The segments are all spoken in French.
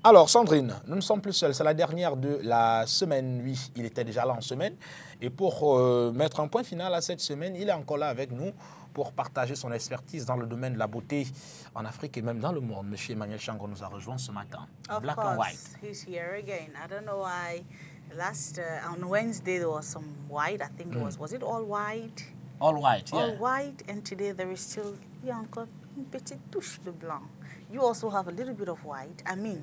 Alors, Sandrine, nous ne sommes plus seuls. C'est la dernière de la semaine. Lui, il était déjà là en semaine. Et pour mettre un point final à cette semaine, il est encore là avec nous pour partager son expertise dans le domaine de la beauté en Afrique et même dans le monde. Monsieur Emmanuel Chango nous a rejoint ce matin. Of Black and white. course, he's here again. I don't know why. Last on Wednesday there was some white. I think it was it all white? All white, yeah. All white, and today there is still encore une petite touche de blanc. You also have a little bit of white. I mean,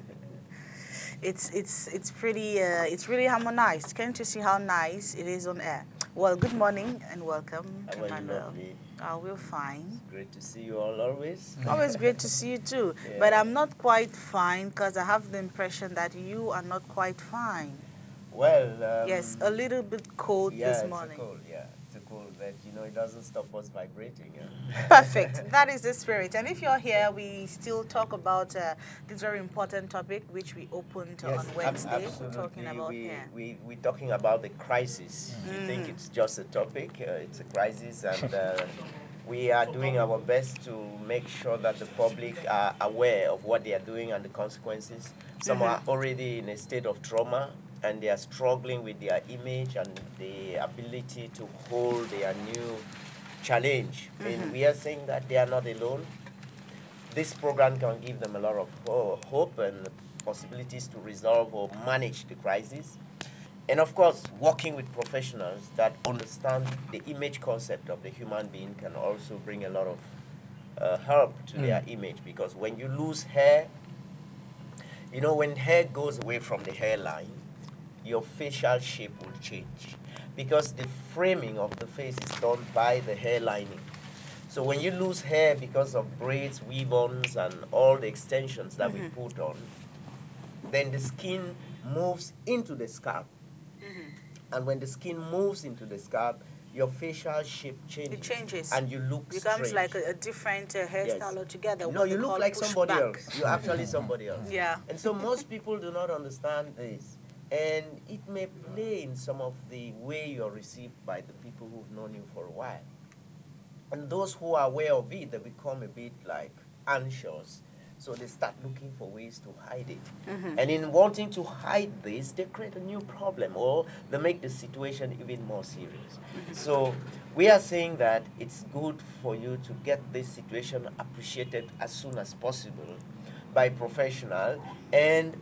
it's pretty. It's really harmonized. Can't you see how nice it is on air? Well, good morning and welcome, How are you, Emmanuel. lovely? We're fine. Great to see you all always. Always great to see you too. Yeah. But I'm not quite fine because I have the impression that you are not quite fine. Well, Yes, a little bit cold yeah, this it's morning. a cold, yeah. It's a cold that, it doesn't stop us vibrating. Yeah? Perfect. That is the spirit. And if you're here, we still talk about this very important topic, which we opened Yes, on Wednesday. absolutely. Talking about We're talking about the crisis. You think it's just a topic, it's a crisis, and we are doing our best to make sure that the public are aware of what they are doing and the consequences. Some are already in a state of trauma, and they are struggling with their image and the ability to hold their new challenge. And we are saying that they are not alone. This program can give them a lot of hope and possibilities to resolve or manage the crisis. And of course, working with professionals that understand the image concept of the human being can also bring a lot of help to their image, because when you lose hair, when hair goes away from the hairline, your facial shape will change, because the framing of the face is done by the hair lining. So when you lose hair because of braids, weave-ons, and all the extensions that we put on, then the skin moves into the scalp. And when the skin moves into the scalp, your facial shape changes. It changes. And you look becomes strange. like a different hairstyle altogether. No, what you they look call like push somebody back. else. You're actually somebody else. Yeah. And so most people do not understand this. And it may play in some of the way you're received by the people who've known you for a while. And those who are aware of it, they become a bit like anxious. So they start looking for ways to hide it. And in wanting to hide this, they create a new problem, or they make the situation even more serious. So we are saying that it's good for you to get this situation appreciated as soon as possible by professional, and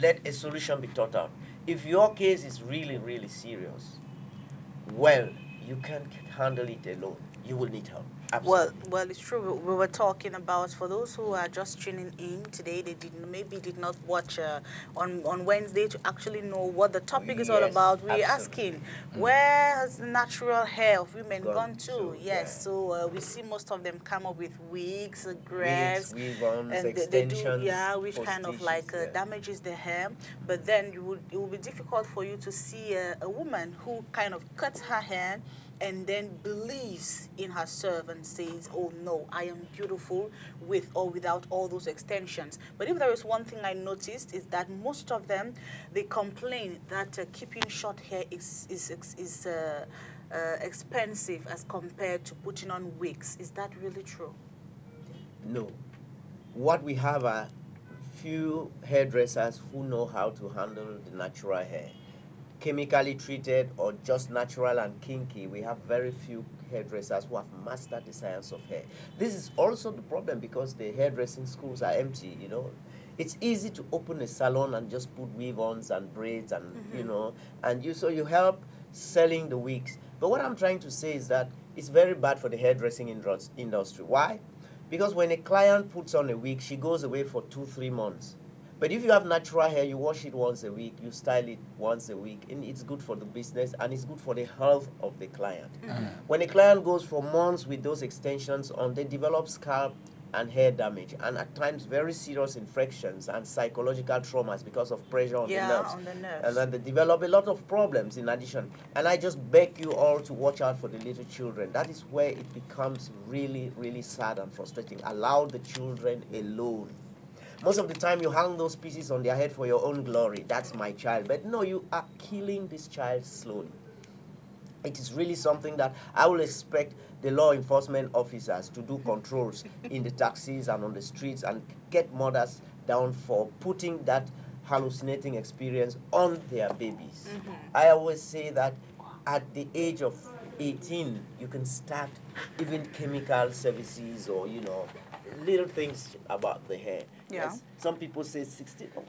let a solution be thought out. If your case is really, really serious, well, you can't handle it alone. You will need help. Absolutely. Well, it's true. We were talking about, for those who are just tuning in today, they did not watch on Wednesday to actually know what the topic is all Yes, about. We're absolutely. asking, where has the natural hair of women Gone gone to? to, Yes, yeah. so we see most of them come up with wigs, grabs, weave-ons, and they do, extensions, which kind of postiches, like yeah. damages the hair. But then it will be difficult for you to see a woman who kind of cuts her hair and then believes in herself and says, oh no, I am beautiful with or without all those extensions. But if there is one thing I noticed, is that most of them, they complain that keeping short hair is expensive as compared to putting on wigs. Is that really true? No. What we have are few hairdressers who know how to handle the natural hair. Chemically treated or just natural and kinky, we have very few hairdressers who have mastered the science of hair. This is also the problem, because the hairdressing schools are empty, It's easy to open a salon and just put weave-ons and braids and, so you help selling the wigs. But what I'm trying to say is that it's very bad for the hairdressing industry. Why? Because when a client puts on a wig, she goes away for 2-3 months. But if you have natural hair, you wash it once a week, you style it once a week, and it's good for the business and it's good for the health of the client. When a client goes for months with those extensions on, they develop scalp and hair damage, and at times very serious infections and psychological traumas because of pressure on the nerves. On the nerves. And then they develop a lot of problems in addition. And I just beg you all to watch out for the little children. That is where it becomes really, really sad and frustrating. Allow the children alone. Most of the time you hang those pieces on their head for your own glory. That's my child. But no, you are killing this child slowly. It is really something that I will expect the law enforcement officers to do controls in the taxis and on the streets and get mothers down for putting that hallucinating experience on their babies. I always say that at the age of 18, you can start even chemical services or, you know, little things about the hair. Yeah. Yes. Some people say 16. Oh,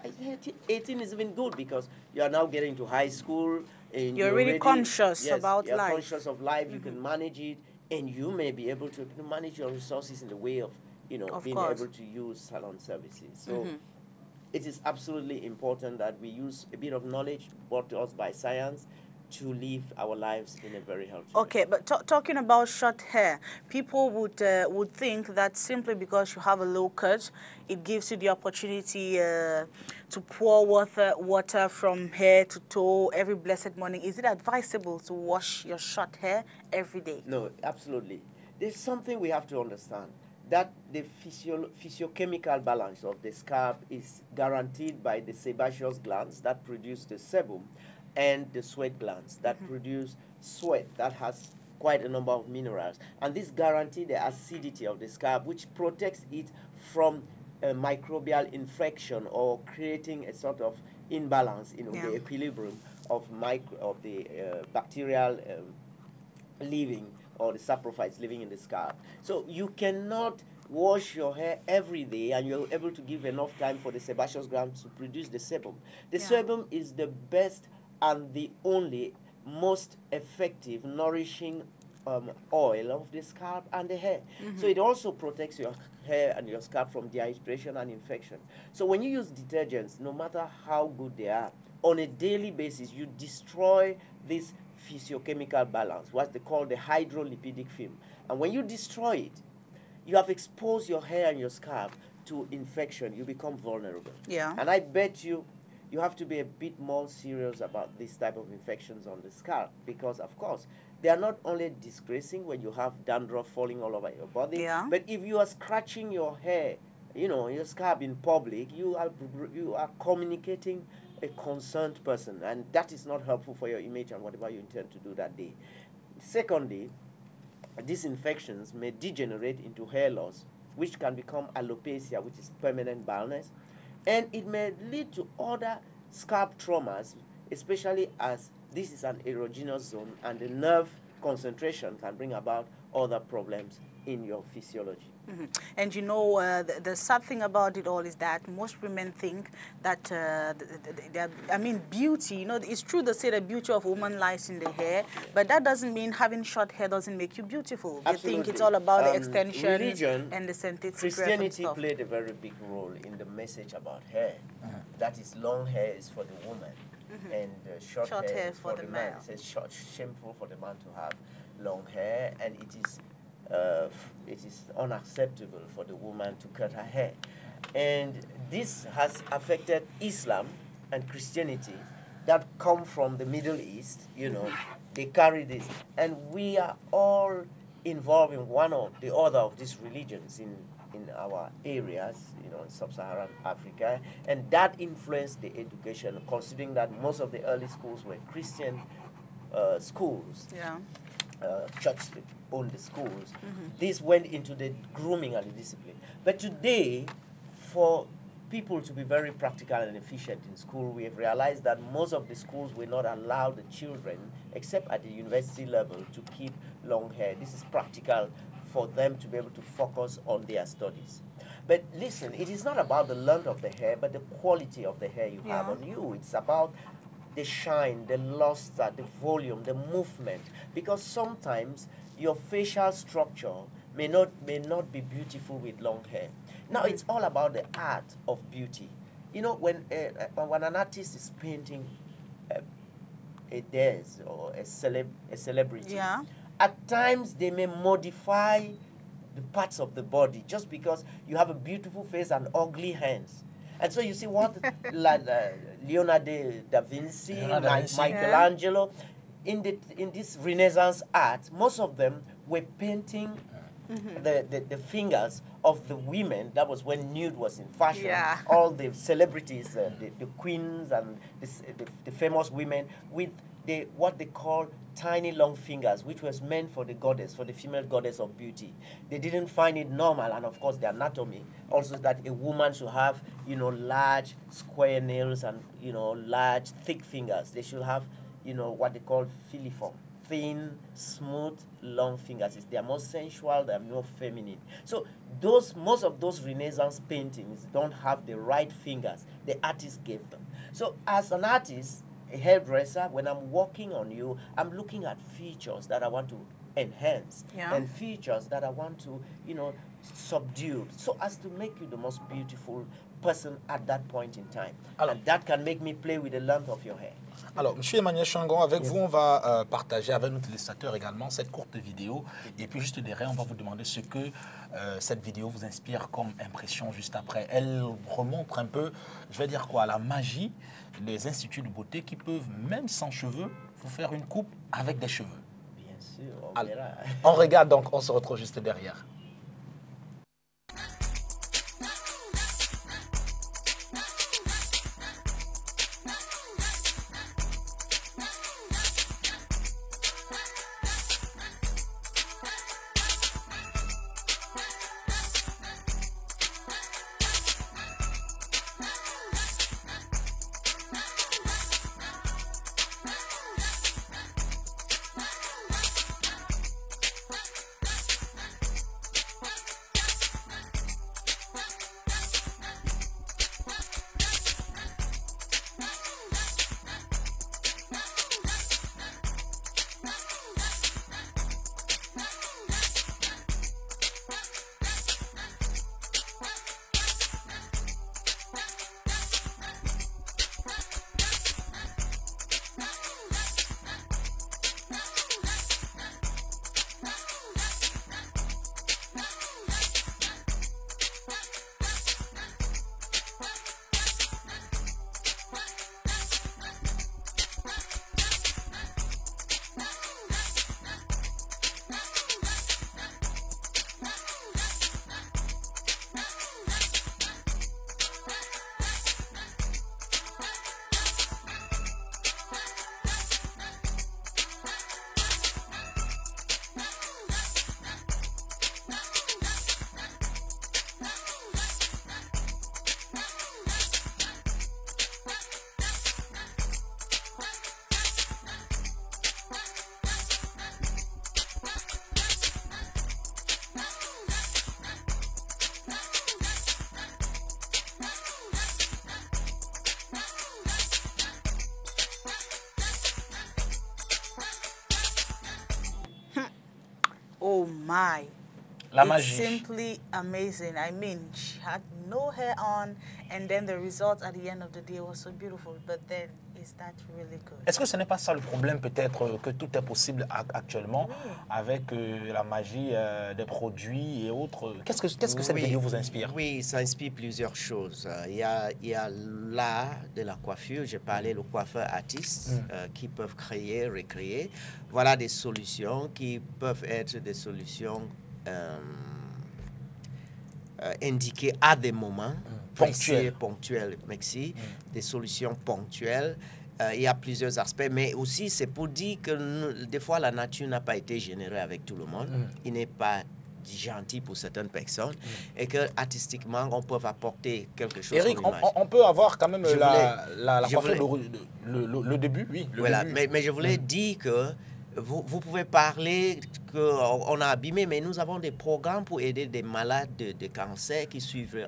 18 is even good because you are now getting to high school. And You're really ready, conscious yes, about you're life. conscious of life. You can manage it, and you may be able to manage your resources in the way of, you know, Of being course. able to use salon services. So it is absolutely important that we use a bit of knowledge brought to us by science to live our lives in a very healthy way. Okay, but talking about short hair, people would think that simply because you have a low cut, it gives you the opportunity to pour water from hair to toe every blessed morning. Is it advisable to wash your short hair every day? No, absolutely. There's something we have to understand, that the physiochemical balance of the scalp is guaranteed by the sebaceous glands that produce the sebum and the sweat glands that produce sweat that has quite a number of minerals. And this guarantees the acidity of the scalp, which protects it from a microbial infection or creating a sort of imbalance in the equilibrium of the bacterial living, or the saprophytes living in the scalp. So you cannot wash your hair every day and you're able to give enough time for the sebaceous glands to produce the sebum. The sebum is the best and the only most effective nourishing oil of the scalp and the hair. So it also protects your hair and your scalp from dehydration and infection. So when you use detergents, no matter how good they are, on a daily basis, you destroy this physiochemical balance, what they call the hydrolipidic film. And when you destroy it, you have exposed your hair and your scalp to infection. You become vulnerable. Yeah. And I bet you have to be a bit more serious about this type of infections on the scalp, because, of course, they are not only disgracing when you have dandruff falling all over your body, but if you are scratching your hair, you know, your scalp in public, you are communicating a concerned person, and that is not helpful for your image and whatever you intend to do that day. Secondly, these infections may degenerate into hair loss, which can become alopecia, which is permanent baldness, and it may lead to other scalp traumas, especially as this is an erogenous zone and the nerve concentration can bring about other problems in your physiology. And you know, the sad thing about it all is that most women think that, I mean, beauty, you know, it's true they say the beauty of a woman lies in the hair, but that doesn't mean having short hair doesn't make you beautiful. They think it's all about the extensions religion, and the synthetic Christianity played a very big role in the message about hair. That is, long hair is for the woman, and short hair is for the man. It says shameful for the man to have long hair, and it is unacceptable for the woman to cut her hair. And this has affected Islam and Christianity that come from the Middle East, you know. They carry this. And we are all involved in one or the other of these religions in our areas, you know, in sub-Saharan Africa. And that influenced the education, considering that most of the early schools were Christian schools. Yeah. Church owned the schools. This went into the grooming and the discipline. But today, for people to be very practical and efficient in school, we have realized that most of the schools will not allow the children, except at the university level, to keep long hair. This is practical for them to be able to focus on their studies. But listen, it is not about the length of the hair, but the quality of the hair you have on you. It's about the shine, the luster, the volume, the movement. Because sometimes your facial structure may not be beautiful with long hair. Now, it's all about the art of beauty. You know, when an artist is painting a dance or a celebrity, at times they may modify the parts of the body just because you have a beautiful face and ugly hands. And so you see what Leonardo da Vinci, Michelangelo, in this Renaissance art, most of them were painting the fingers of the women. That was when nude was in fashion. Yeah. All the celebrities, the queens and the famous women, with what they call tiny long fingers, which was meant for the goddess, for the female goddess of beauty. They didn't find it normal, and of course the anatomy, also that a woman should have, large square nails and, large thick fingers. They should have, what they call filiform, thin, smooth, long fingers. They are more sensual, they are more feminine. So most of those Renaissance paintings don't have the right fingers. The artist gave them. So as an artist, a hairdresser, when I'm working on you, I'm looking at features that I want to enhance and features that I want to, subdue, so as to make you the most beautiful person at that point in time. And that can make me play with the length of your hair. Alors, M. Emmanuel Changon, avec vous, on va partager avec nos téléspectateurs également cette courte vidéo. Et puis, juste derrière, on va vous demander ce que cette vidéo vous inspire comme impression juste après. Elle remontre un peu, je vais dire quoi, la magie des instituts de beauté qui peuvent, même sans cheveux, vous faire une coupe avec des cheveux. Bien sûr, on verra. On regarde donc, on se retrouve juste derrière. Oh my. La magie. It's simply amazing. I mean, she had no hair on, and then the result at the end of the day was so beautiful. But then, is that really good? Est-ce que ce n'est pas ça le problème, peut-être, que tout est possible actuellement avec la magie des produits et autres? Qu'est-ce que cette vidéo vous inspire? Oui, ça inspire plusieurs choses. Il y a l'art de la coiffure. J'ai parlé le coiffeur artiste qui peuvent créer, recréer. Voilà des solutions qui peuvent être des solutions indiquées à des moments ponctuels, merci, des solutions ponctuelles. Il y a plusieurs aspects, mais aussi c'est pour dire que des fois la nature n'a pas été générée avec tout le monde. Il n'est pas gentil pour certaines personnes et que artistiquement on peut apporter quelque chose. Eric, on peut avoir quand même la coiffure, le début, oui. Voilà, début. Mais je voulais dire que vous pouvez parler qu'on a abîmé, mais nous avons des programmes pour aider des malades de cancer qui suivent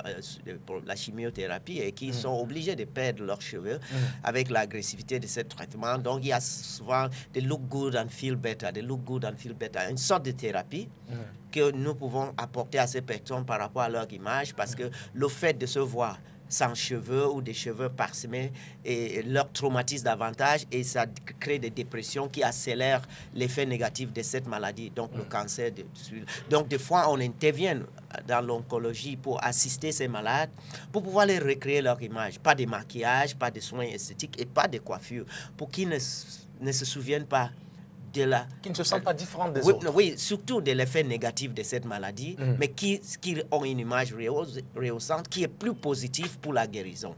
la chimiothérapie et qui sont obligés de perdre leurs cheveux avec l'agressivité de ce traitement. Donc, il y a souvent des look good and feel better, une sorte de thérapie que nous pouvons apporter à ces personnes par rapport à leur image, parce que le fait de se voir sans cheveux ou des cheveux parsemés et leur traumatise davantage et ça crée des dépressions qui accélèrent l'effet négatif de cette maladie, donc le cancer. Donc des fois on intervient dans l'oncologie pour assister ces malades, pour pouvoir les recréer leur image, pas de maquillage, pas de soins esthétiques et pas de coiffure, pour qu'ils ne se souviennent pas qui ne se sentent pas différents des autres. Oui, surtout de l'effet négatif de cette maladie, mais qui ont une image rehaussante, qui est plus positive pour la guérison.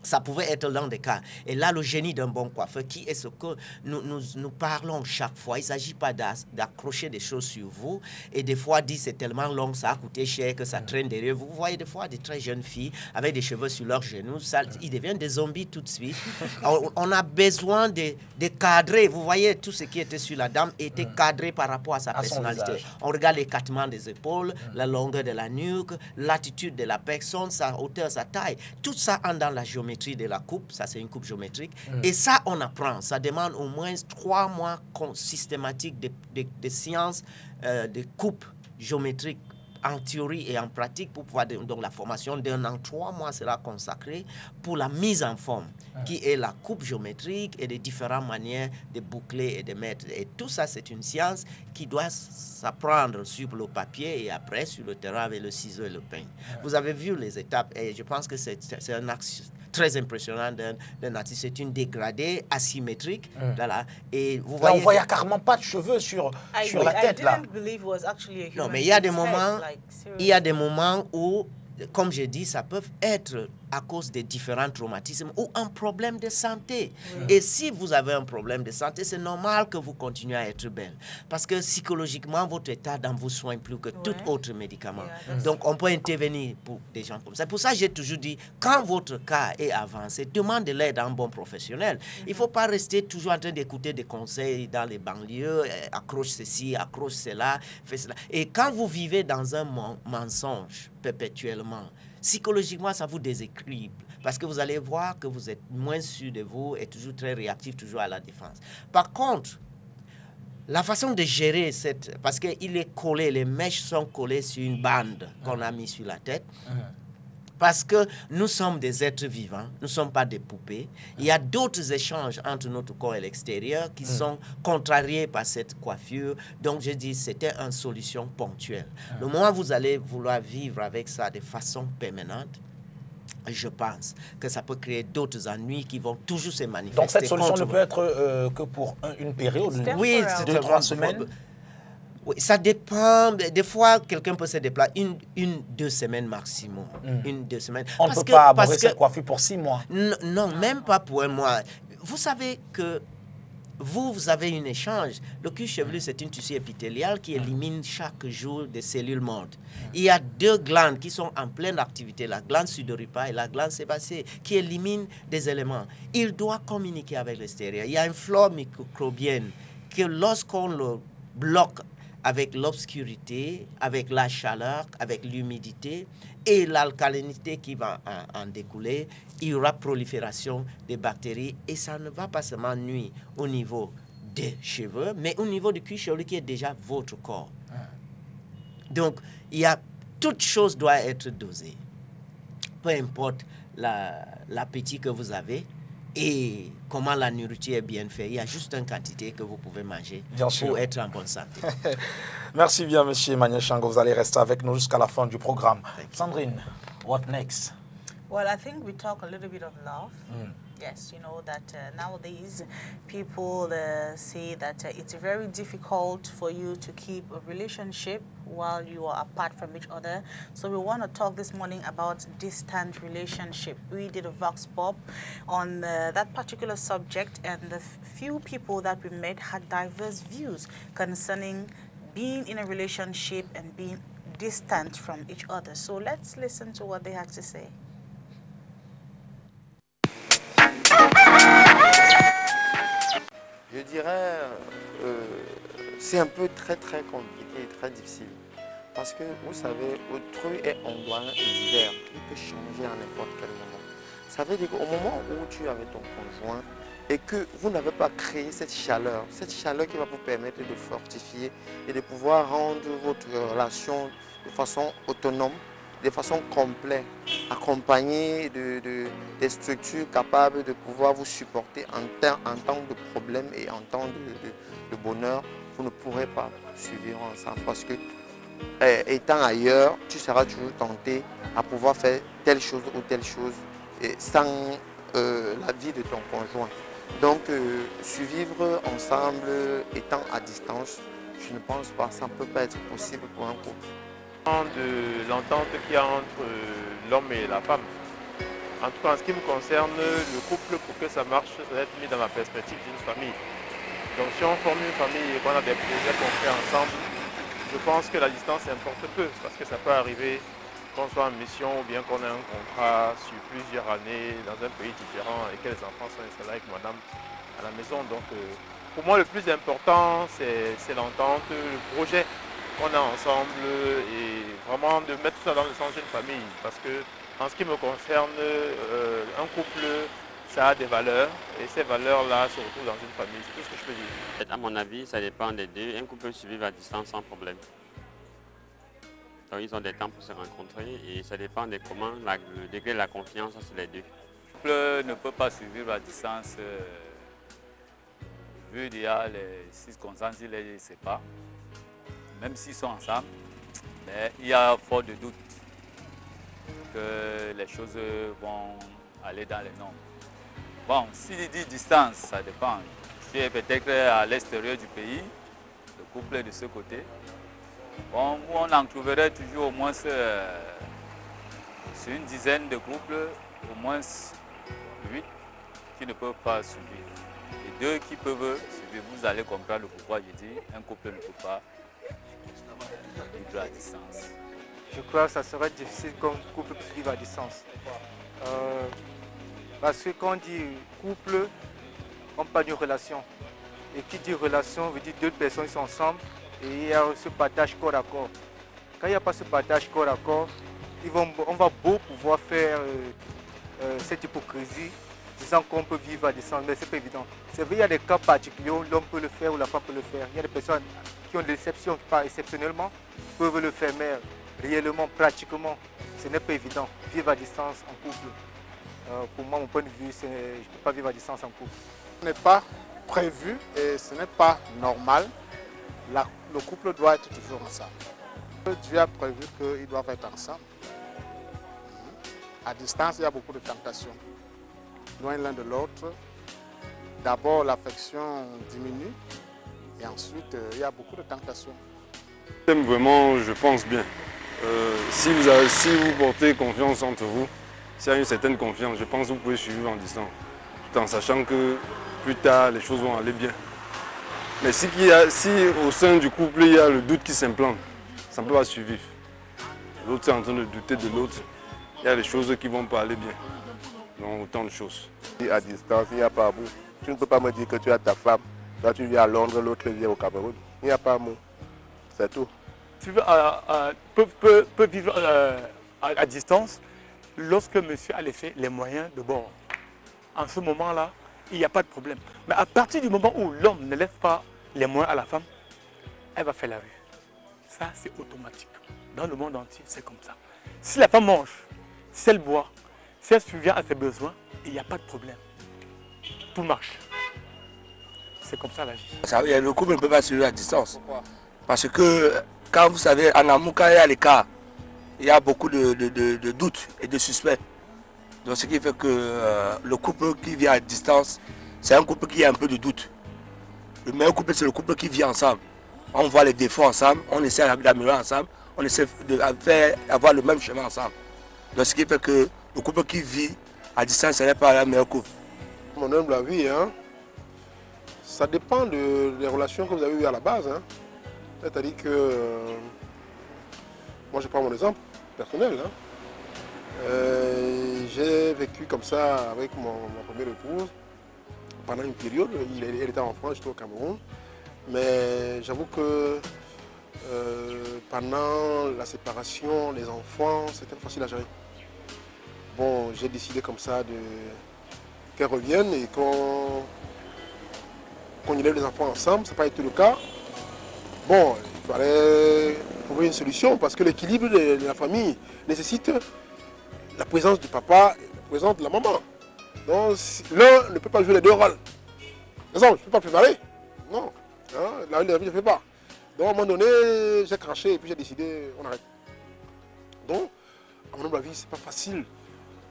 Ça pouvait être l'un des cas. Et là, le génie d'un bon coiffeur, qui est ce que nous parlons chaque fois. Il ne s'agit pas d'accrocher des choses sur vous et des fois dire c'est tellement long, ça a coûté cher, que ça traîne derrière vous. Vous voyez des fois des très jeunes filles avec des cheveux sur leurs genoux, ça, ils deviennent des zombies tout de suite. On a besoin de cadrer. Vous voyez, tout ce qui était sur la dame était cadré par rapport à sa personnalité. On regarde l'écartement des épaules, la longueur de la nuque, l'attitude de la personne, sa hauteur, sa taille. Tout ça entre dans la géométrie de la coupe, ça c'est une coupe géométrique, et ça on apprend, ça demande au moins 3 mois systématiques de sciences de coupe géométrique en théorie et en pratique pour pouvoir, donc la formation d'un an, 3 mois sera consacrée pour la mise en forme, qui est la coupe géométrique et les différentes manières de boucler et de mettre. Et tout ça, c'est une science qui doit s'apprendre sur le papier et après sur le terrain avec le ciseau et le peigne. Vous avez vu les étapes et je pense que c'est un axe très impressionnant d'un artiste. C'est une dégradée asymétrique. Voilà. Et vous voyez, là, on voit, il n'y a carrément pas de cheveux sur la tête. Là. Non, mais il y a des moments où, comme j'ai dit, ça peut être à cause des différents traumatismes ou un problème de santé. Et si vous avez un problème de santé, c'est normal que vous continuez à être belle. Parce que psychologiquement, votre état dans vous soigne plus que tout autre médicament. Donc, on peut intervenir pour des gens comme ça. C'est pour ça que j'ai toujours dit, quand votre cas est avancé, demandez l'aide à un bon professionnel. Il ne faut pas rester toujours en train d'écouter des conseils dans les banlieues, accroche ceci, accroche cela, fais cela. Et quand vous vivez dans un mensonge perpétuellement, psychologiquement, ça vous déséquilibre parce que vous allez voir que vous êtes moins sûr de vous et toujours très réactif, toujours à la défense. Par contre, la façon de gérer cette... Parce qu'il est collé, les mèches sont collées sur une bande qu'on a mis sur la tête. Parce que nous sommes des êtres vivants, nous ne sommes pas des poupées. Il y a d'autres échanges entre notre corps et l'extérieur qui sont contrariés par cette coiffure. Donc, je dis, c'était une solution ponctuelle. Le moment où vous allez vouloir vivre avec ça de façon permanente, je pense que ça peut créer d'autres ennuis qui vont toujours se manifester. Donc, cette solution ne peut être que pour une période, oui, 2-3 semaines. Oui, ça dépend. Des fois, quelqu'un peut se déplacer 1-2 semaines maximum. 1-2 semaines. On ne peut pas aborder cette coiffure pour 6 mois. Non, même pas pour 1 mois. Vous savez que vous avez un échange. Le cuir chevelu, c'est une tissu épithélial qui élimine chaque jour des cellules mortes. Il y a 2 glandes qui sont en pleine activité, la glande sudoripaire et la glande sébacée, qui éliminent des éléments. Il doit communiquer avec l'extérieur. Il y a une flore microbienne que lorsqu'on le bloque avec l'obscurité, avec la chaleur, avec l'humidité et l'alcalinité qui va en découler, il y aura prolifération des bactéries et ça ne va pas seulement nuire au niveau des cheveux, mais au niveau du cuir chevelu qui est déjà votre corps. Donc, toute chose doit être dosée. Peu importe l'appétit que vous avez et comment la nourriture est bien faite. Il y a juste une quantité que vous pouvez manger pour être en bonne santé. Merci bien, M. Emmanuel Shango. Vous allez rester avec nous jusqu'à la fin du programme. Sandrine, what next? Well, I think we talk a little bit of love. Yes, you know that nowadays people say that it's very difficult for you to keep a relationship while you are apart from each other. So we want to talk this morning about distant relationship. We did a Vox Pop on that particular subject, and the few people that we met had diverse views concerning being in a relationship and being distant from each other. So let's listen to what they had to say. Je dirais, c'est un peu très compliqué et très difficile. Parce que, vous savez, autrui est ondoyant et divers. Il peut changer à n'importe quel moment. Ça veut dire qu'au moment où tu es avec ton conjoint et que vous n'avez pas créé cette chaleur qui va vous permettre de fortifier et de pouvoir rendre votre relation de façon autonome, de façon complète, accompagné des structures capables de pouvoir vous supporter en temps de problème et en temps de bonheur, vous ne pourrez pas survivre ensemble parce que étant ailleurs, tu seras toujours tenté à pouvoir faire telle chose ou telle chose sans la vie de ton conjoint. Donc, survivre ensemble étant à distance, je ne pense pas, ça ne peut pas être possible pour un couple. De l'entente qu'il y a entre l'homme et la femme. En tout cas, en ce qui me concerne, le couple, pour que ça marche, ça doit être mis dans la perspective d'une famille. Donc si on forme une famille et qu'on a des projets qu'on fait ensemble, je pense que la distance importe peu, parce que ça peut arriver qu'on soit en mission ou bien qu'on ait un contrat sur plusieurs années dans un pays différent et que les enfants sont installés avec madame à la maison. Donc pour moi, le plus important, c'est l'entente, le projet qu'on a ensemble et vraiment de mettre tout ça dans le sens d'une famille. Parce que en ce qui me concerne, un couple, ça a des valeurs et ces valeurs-là se retrouvent dans une famille. C'est tout ce que je peux dire. À mon avis, ça dépend des deux. Un couple peut survivre à distance sans problème. Donc ils ont des temps pour se rencontrer et ça dépend de comment le degré de la confiance entre les deux. Le couple ne peut pas survivre à distance vu il y a les circonstances, il les sépare. Même s'ils sont ensemble, mais il y a fort de doute que les choses vont aller dans les normes. Bon, s'il dit distance, ça dépend. Si peut-être à l'extérieur du pays, le couple est de ce côté. Bon, on en trouverait toujours au moins sur une dizaine de couples, au moins 8 qui ne peuvent pas survivre. Et 2 qui peuvent survivre. Vous allez comprendre pourquoi je dis un couple ne peut pas vivre à distance. Je crois que ça serait difficile qu'un couple puisse vivre à distance. Parce que quand on dit couple, on parle d'une relation. Et qui dit relation veut dire 2 personnes qui sont ensemble et il y a ce partage corps à corps. Quand il n'y a pas ce partage corps à corps, on va beau pouvoir faire cette hypocrisie, disant qu'on peut vivre à distance, mais ce n'est pas évident. C'est vrai, il y a des cas particuliers où l'homme peut le faire ou la femme peut le faire. Il y a des personnes qui ont des exceptions, qui pas exceptionnellement, peuvent le faire, mais réellement, pratiquement, ce n'est pas évident. Vivre à distance en couple. Pour moi, mon point de vue, je ne peux pas vivre à distance en couple. Ce n'est pas prévu et ce n'est pas normal. Le couple doit être toujours ensemble. Dieu a prévu qu'ils doivent être ensemble. À distance, il y a beaucoup de tentations. Loin l'un de l'autre, d'abord l'affection diminue et ensuite il y a beaucoup de tentations. Vraiment, je pense bien. Si vous portez confiance entre vous, s'il y a une certaine confiance, je pense que vous pouvez suivre en distance, tout en sachant que plus tard les choses vont aller bien. Mais si au sein du couple il y a le doute qui s'implante, ça ne peut pas survivre. L'autre est en train de douter de l'autre, il y a des choses qui ne vont pas aller bien. Donc autant de choses. À distance, il n'y a pas amour. Tu ne peux pas me dire que tu as ta femme, toi tu vis à Londres, l'autre vient au Cameroun. Il n'y a pas amour. C'est tout. Tu peut vivre à distance lorsque monsieur a laissé les moyens de bord. En ce moment-là, il n'y a pas de problème. Mais à partir du moment où l'homme ne laisse pas les moyens à la femme, elle va faire la rue. Ça, c'est automatique. Dans le monde entier, c'est comme ça. Si la femme mange, si elle boit, si elle subvient à ses besoins, il n'y a pas de problème. Tout marche. C'est comme ça la vie. Le couple ne peut pas survivre à distance. Pourquoi? Parce que, quand vous savez, en amour, quand il y a l'écart, il y a beaucoup de doutes et de suspects. Donc ce qui fait que le couple qui vit à distance, c'est un couple qui a un peu de doute. Le meilleur couple, c'est le couple qui vit ensemble. On voit les défauts ensemble, on essaie d'améliorer ensemble, on essaie d'avoir le même chemin ensemble. Donc ce qui fait que le couple qui vit à distance, ce n'est pas un meilleur couple. Mon humble avis, ça dépend des relations que vous avez eues à la base. C'est-à-dire que, moi je prends mon exemple personnel. J'ai vécu comme ça avec ma première épouse pendant une période. Elle était en France, j'étais au Cameroun. Mais j'avoue que pendant la séparation, les enfants, c'était facile à gérer. Bon, j'ai décidé comme ça qu'elles reviennent et qu'on élève les enfants ensemble. Ça n'a pas été le cas. Bon, il fallait trouver une solution parce que l'équilibre de la famille nécessite la présence du papa et la présence de la maman. Donc l'un ne peut pas jouer les 2 rôles. Par exemple, je ne peux pas préparer. Non, la vie ne fait pas. Donc à un moment donné, j'ai craché et puis j'ai décidé, on arrête. Donc, à mon avis, ce n'est pas facile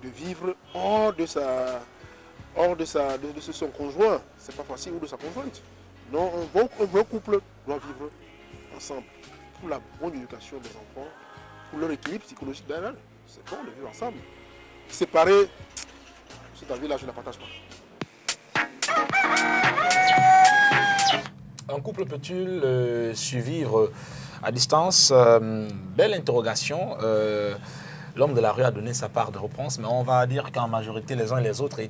de vivre hors de son conjoint. C'est pas facile, ou de sa conjointe. Donc un bon couple doit vivre ensemble pour la bonne éducation des enfants, pour leur équilibre psychologique derrière. C'est bon de vivre ensemble. Séparer, Cet avis-là, je ne le partage pas. Un couple peut-il survivre à distance? Belle interrogation. L'homme de la rue a donné sa part de réponse, mais on va dire qu'en majorité, les uns et les autres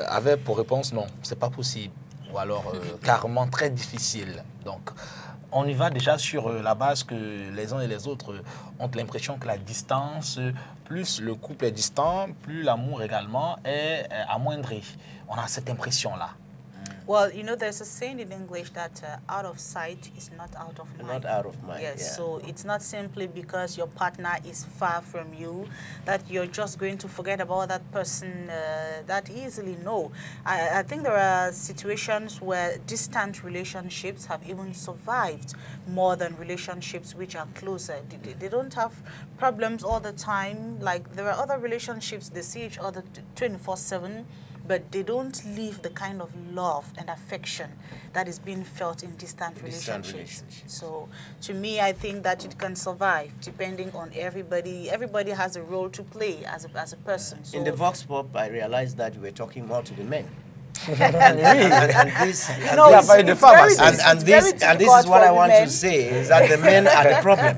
avaient pour réponse non, c'est pas possible. Ou alors carrément très difficile. Donc, on y va déjà sur la base que les uns et les autres ont l'impression que la distance, plus le couple est distant, plus l'amour également est amoindri. On a cette impression-là. Well, you know, there's a saying in English that out of sight is not out of mind. Not out of mind, Yes, yeah. so it's not simply because your partner is far from you that you're just going to forget about that person that easily. No. I think there are situations where distant relationships have even survived more than relationships which are closer. They don't have problems all the time. Like, there are other relationships, they see each other 24/7, but they don't leave the kind of love and affection that is being felt in distant relationships. So, to me, I think that it can survive depending on everybody. Everybody has a role to play as a person. So in the Vox Pop, I realized that we were talking more to the men. this is what I want to say, is that the men are the problem.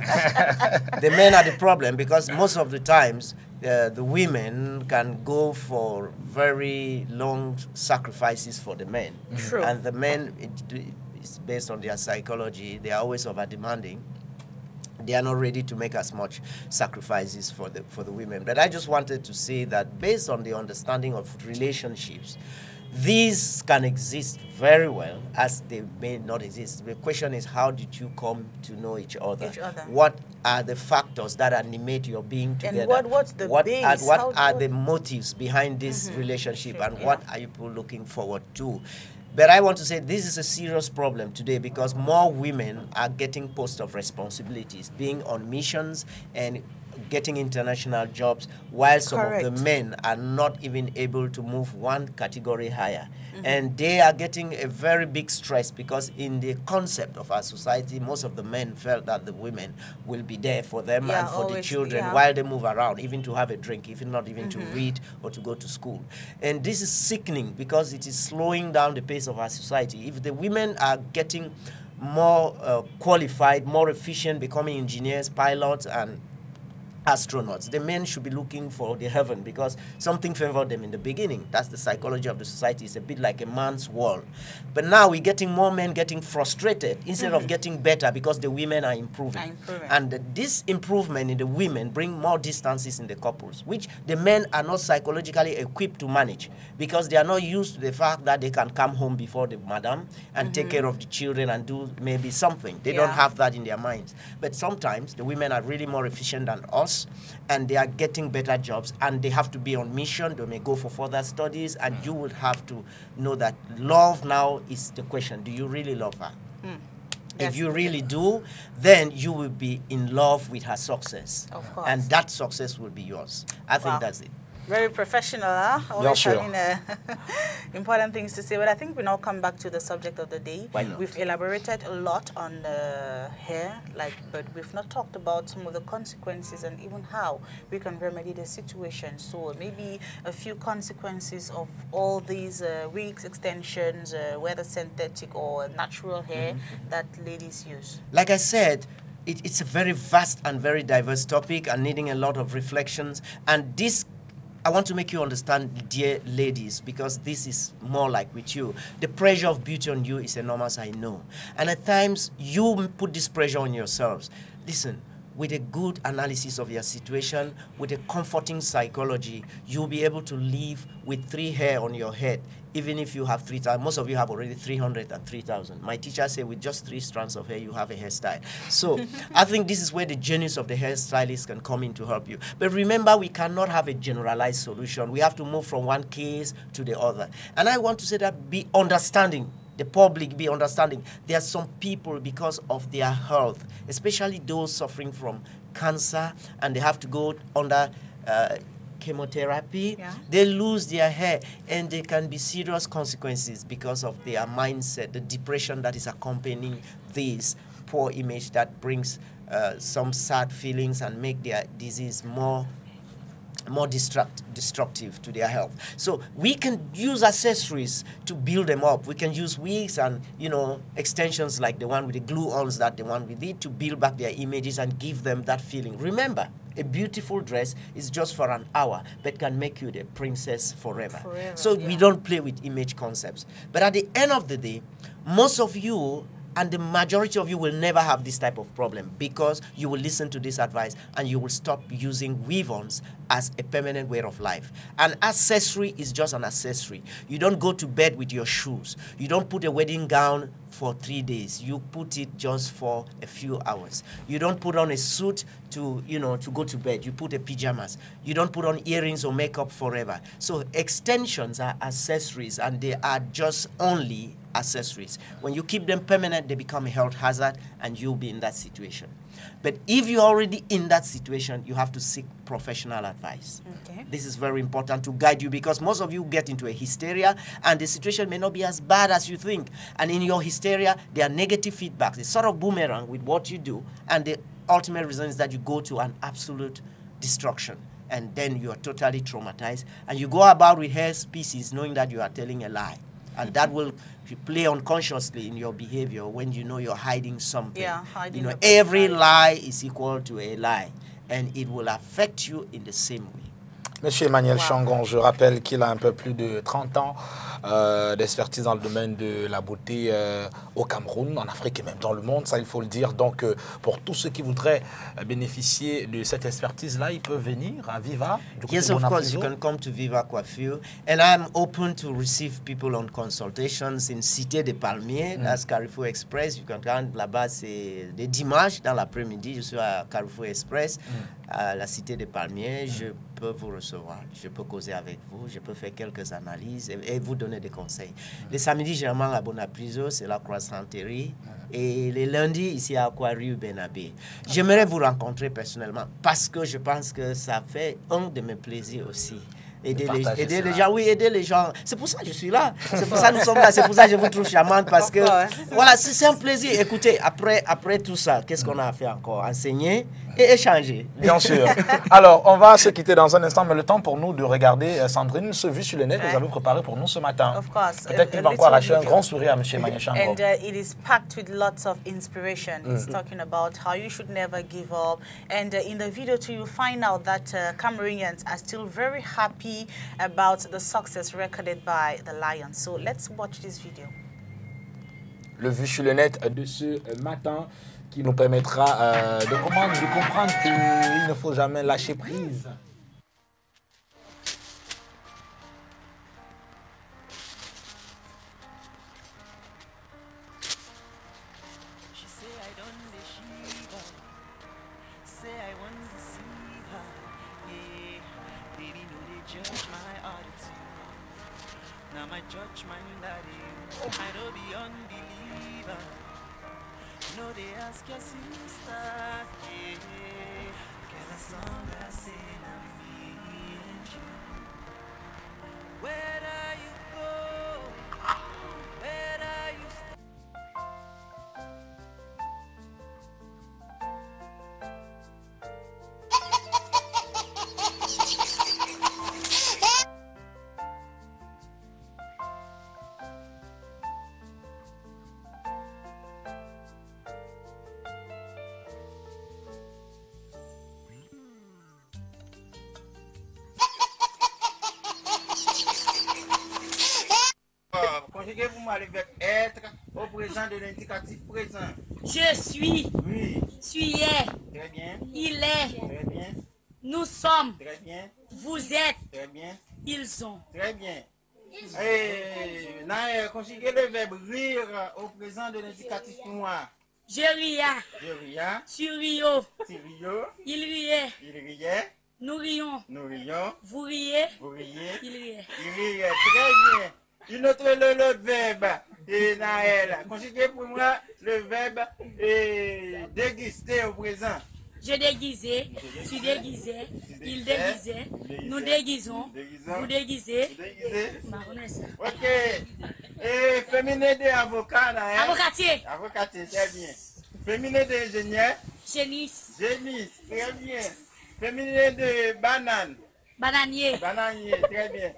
The men are the problem because most of the times, the women can go for very long sacrifices for the men. True. And the men, it's based on their psychology, they are always over-demanding. They are not ready to make as much sacrifices for the women. But I just wanted to say that based on the understanding of relationships, these can exist very well as they may not exist. The question is, how did you come to know each other? What are the factors that animate your being together? And what's the base? What are the motives behind this relationship, and what are you looking forward to? But I want to say this is a serious problem today because more women are getting posts of responsibilities, being on missions and getting international jobs, while some of the men are not even able to move one category higher. And they are getting a very big stress because in the concept of our society, most of the men felt that the women will be there for them and for the children while they move around, even to have a drink, even not even to read or to go to school. And this is sickening because it is slowing down the pace of our society. If the women are getting more qualified, more efficient, becoming engineers, pilots, and astronauts, the men should be looking for the heaven because something favored them in the beginning. That's the psychology of the society. It's a bit like a man's world. But now we're getting more men getting frustrated instead of getting better because the women are improving. And this improvement in the women bring more distances in the couples, which the men are not psychologically equipped to manage because they are not used to the fact that they can come home before the madam and take care of the children and do maybe something. They don't have that in their minds. But sometimes the women are really more efficient than us, and they are getting better jobs, and they have to be on mission. They may go for further studies, and you would have to know that love now is the question. Do you really love her? If you really do, then you will be in love with her success. Of course. And that success will be yours. I think that's it. Very professional, huh? Always having important things to say. But I think we now come back to the subject of the day. Why not? We've elaborated a lot on hair, but we've not talked about some of the consequences and even how we can remedy the situation. So maybe a few consequences of all these wigs, extensions, whether synthetic or natural hair that ladies use. Like I said, it's a very vast and very diverse topic and needing a lot of reflections. And this, I want to make you understand, dear ladies, because this is more like with you. The pressure of beauty on you is enormous, I know. And at times, you put this pressure on yourselves. Listen, with a good analysis of your situation, with a comforting psychology, you'll be able to live with 3 hair on your head, even if you have 3,000. Most of you have already 300 and 3,000. My teacher said with just 3 strands of hair, you have a hairstyle. So I think this is where the genius of the hairstylist can come in to help you. But remember, we cannot have a generalized solution. We have to move from one case to the other. And I want to say that be understanding. The public be understanding. There are some people, because of their health, especially those suffering from cancer, and they have to go under chemotherapy, they lose their hair, and there can be serious consequences because of their mindset, the depression that is accompanying this poor image that brings some sad feelings and make their disease more more destructive to their health. So we can use accessories to build them up. We can use wigs and, you know, extensions like the one with the glue-ons that the one with it to build back their images and give them that feeling. Remember, a beautiful dress is just for an hour, but can make you the princess forever. So we don't play with image concepts. But at the end of the day, most of you and the majority of you will never have this type of problem because you will listen to this advice and you will stop using weave-ons as a permanent way of life. An accessory is just an accessory. You don't go to bed with your shoes. You don't put a wedding gown for 3 days. You put it just for a few hours. You don't put on a suit to, you know, to go to bed. You put a pajamas. You don't put on earrings or makeup forever. So extensions are accessories and they are just only accessories. When you keep them permanent, they become a health hazard and you'll be in that situation. But if you're already in that situation, you have to seek professional advice. Okay. This is very important to guide you because most of you get into a hysteria and the situation may not be as bad as you think. And in your hysteria, there are negative feedbacks. It's sort of boomerang with what you do. And the ultimate reason is that you go to an absolute destruction. And then you are totally traumatized. And you go about with hair pieces knowing that you are telling a lie. And that will play unconsciously in your behavior when you know you're hiding something. Yeah, hiding. You know, every lie is equal to a lie. And it will affect you in the same way. Monsieur Emmanuel Changon, je rappelle qu'il a un peu plus de 30 ans d'expertise dans le domaine de la beauté au Cameroun, en Afrique et même dans le monde, ça il faut le dire. Donc pour tous ceux qui voudraient bénéficier de cette expertise-là, ils peuvent venir à Viva. Yes, of course, you can come to Viva Coiffure. And I'm open to receive people on consultations in Cité des Palmiers, that's Carrefour Express. You can come là-bas, c'est des dimanches dans l'après-midi, je suis à Carrefour Express, à la Cité des Palmiers. Je peux vous recevoir, je peux causer avec vous, je peux faire quelques analyses et vous donner des conseils. Les samedis, généralement, à Bonapriso, c'est la croissanterie. Et les lundis, ici à Aquarium Benabé. J'aimerais vous rencontrer personnellement parce que je pense que ça fait un de mes plaisirs aussi. Aider les gens, oui, aider les gens. C'est pour ça que je suis là. C'est pour ça que nous sommes là. C'est pour ça que je vous trouve charmante parce que, voilà, c'est un plaisir. Écoutez, après tout ça, qu'est-ce qu'on a à faire encore? Enseigner et échanger. Bien sûr. Alors, on va se quitter dans un instant, mais le temps pour nous de regarder, Sandrine, ce Vue sur le net que vous avez préparé pour nous ce matin. Of course. Peut-être qu'il va encore arracher un grand sourire à M. Emmanuel Changon. And it is packed with lots of inspiration. It's talking about how you should never give up. And in the video too, you find out that Cameroonians are still very happy about the success recorded by the Lions. So let's watch this video. Le Vue sur le net de ce matin qui nous permettra de comprendre qu'il ne faut jamais lâcher prise. Conjuguez-vous mal avec être au présent de l'indicatif présent. Je suis. Oui. Tu es. Très bien. Il est. Très bien. Nous sommes. Très bien. Vous êtes. Très bien. Ils sont. Très bien. Et conjuguez le verbe rire au présent de l'indicatif noir. Je ria. Je ria. Tu rio. Tu rio. Il riait. Il riait. Nous rions. Nous rions. Vous riez. Vous riez. Il riait. Il riait. Très bien. Une autre, l'autre verbe, et Naël. Conjuguez pour moi le verbe déguister au présent. Je déguisais, tu déguisais, il déguisait, nous déguisons, vous déguisez. Ok. Et féminin d'avocat, Naël. Avocatier. Avocatier, très bien. Féminin d'ingénieur. Génis. Génis, très bien. Féminin de banane. Bananier. Bananier, très bien.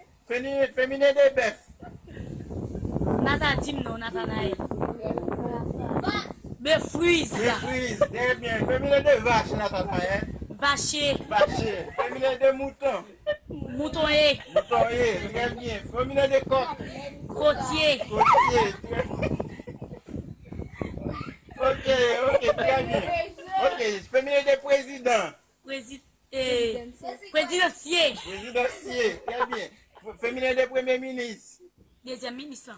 Féminin de bœuf. Natatim, non, Nathanaël. Befruise. Befruise, très bien. Féminin de vache, Nathanaël. Vacher. Vacher. Féminin de mouton. Moutonné. Moutonné, très bien. Féminin de coq. Côtier. Côtier. Ok, très bien. Ok, féminin de président. Présidentier. Présidentier, très bien. Féminin de premier ministre. Deuxième ministre.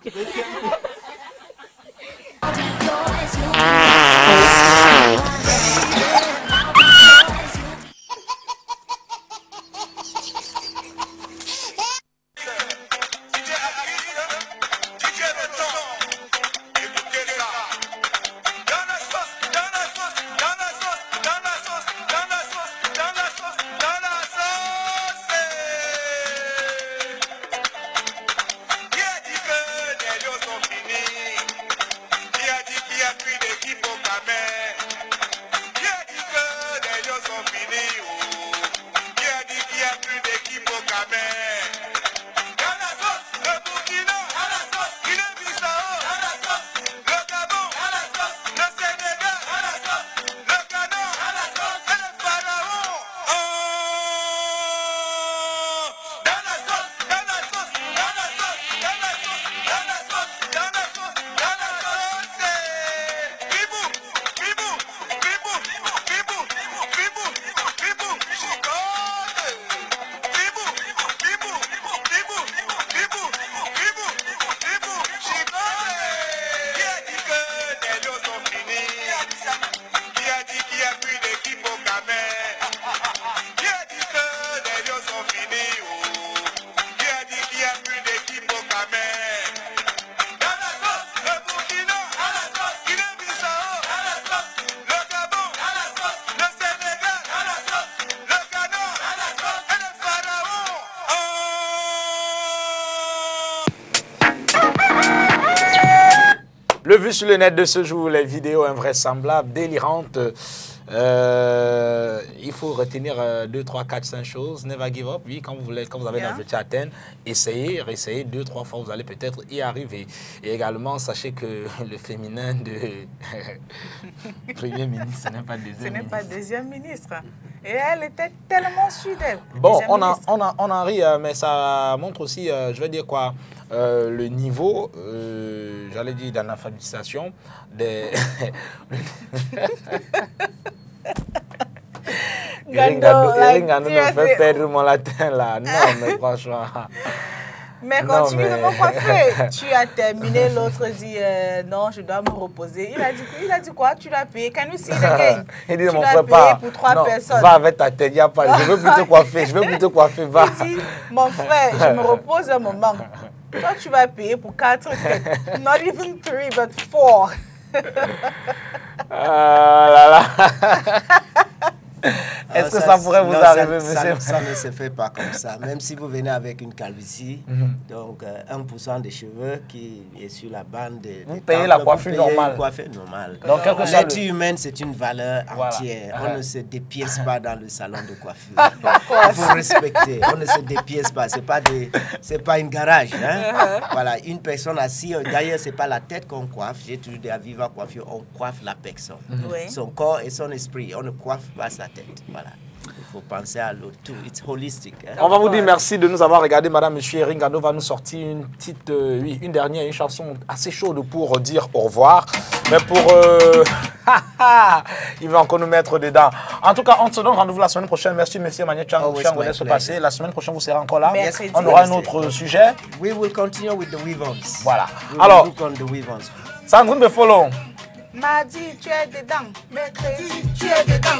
Le vu sur le net de ce jour, les vidéos invraisemblables, délirantes. Il faut retenir 2, 3, 4, 5 choses. Never give up. Oui, quand vous avez l'objectif à atteindre, essayez, réessayez 2, 3 fois, vous allez peut-être y arriver. Et également, sachez que le féminin de Premier ministre, ce n'est pas deuxième ministre. Ce n'est pas deuxième ministre. Et elle était tellement sûre d'elle. Bon, on en rit, mais ça montre aussi, je vais dire quoi, le niveau, j'allais dire, d'analphabétisation des... Eric Gando me fait perdre mon latin là. Non, mais franchement... Mais continue de me coiffer. Tu as terminé, l'autre dit non, je dois me reposer. Il a dit quoi? Tu l'as payé. Can you see the game? Il dit, tu mon l'as frère, payé pas. pour 3 personnes. Va avec ta tête, il n'y a pas. Je veux plus te coiffer, va. Il dit, mon frère, je me repose un moment. Toi, tu vas payer pour 4 têtes. Not even 3, but 4. Ah là là. Est-ce que ça pourrait vous arriver, monsieur? Ça ne se fait pas comme ça. Même si vous venez avec une calvitie, donc 1% des cheveux qui est sur la bande des vous payez la coiffure normale. Une coiffure normale. Donc, l'être humaine, c'est une valeur entière. On ne se dépièce pas dans le salon de coiffure. Il faut respecter. On ne se dépièce pas. C'est pas une garage. Hein? Voilà, une personne assise. D'ailleurs, c'est pas la tête qu'on coiffe. J'ai toujours dit à Viva Coiffure, on coiffe la personne. Son corps et son esprit. On ne coiffe pas sa tête. Voilà. Il faut penser à l'autre. It's holistic. Hein? On va vous dire merci de nous avoir regardé. Madame, monsieur Eric Gando va nous sortir une petite, une dernière, une chanson assez chaude pour dire au revoir. Mais pour... il va encore nous mettre dedans. En tout cas, on se donne rendez-vous la semaine prochaine. Merci, monsieur Magnet Chang. Se passer. La semaine prochaine, vous serez encore là. Mercredi. On aura un autre sujet. We will continue with the weave-ons. Voilà. Alors, look on the weave-ons. Sandrine Befolo. Mardi, tu es dedans. Mercredi, tu es dedans.